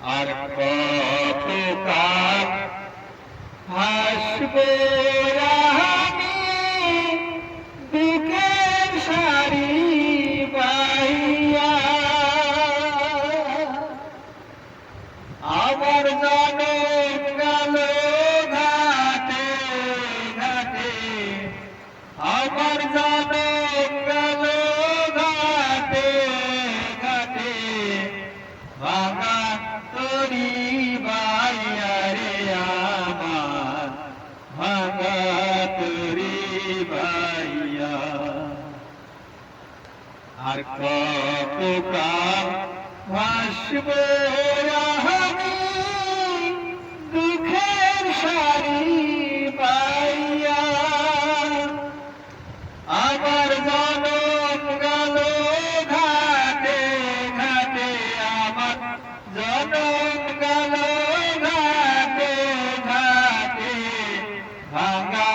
আর কতকাল হাসব আমি দুঃখের সারি বাইয়া। আমার জনম গেল ঘাটে ঘাটে, আমার জনম গেল ঘাটে ঘাটে, ভাঙা তরি বাইয়া রে আমার, ভাঙা তরি বাইয়া। আর কতকাল ভাসব আমি দুঃখের সারি বাইয়া। আমার জনম গেল ঘাটে ঘাটে, আমার জনম গেল ঘাটে ঘাটে, ভাঙা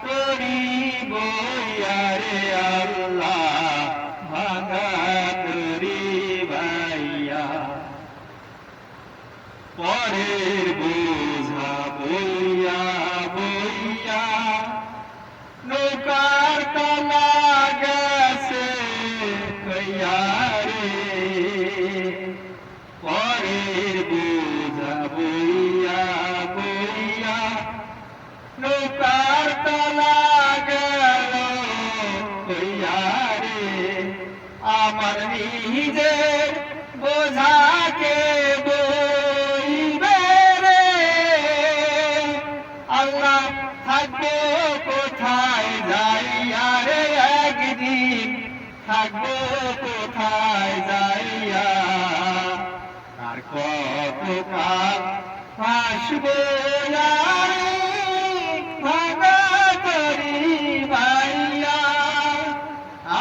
তরি বইয়া রে আল্লাহ, ভাঙা তরি বাইয়া। পরের বোঝা বইয়া বইয়া নৌকার তলা গেছে কইয়া রে, পরের বোঝা বইয়া বইয়া নৌকার তলা গেল কইয়া রে। আমার নিজের বোঝাকে বইবে রে আল্লাহ, থাকবো কোথায় যাইয়া রে একদিন, থাকবো কোথায় যাইয়া। আর কতকাল হাসব আমি ভাঙা তরি বাইয়া।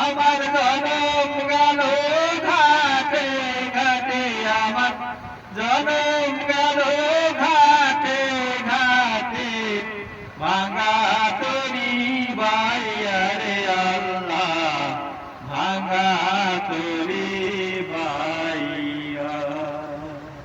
আমার জনম গেল ঘাটে ঘাটে, আমার জনম গেল ঘাটে ঘাটে, ভাঙা তরি বাইয়া।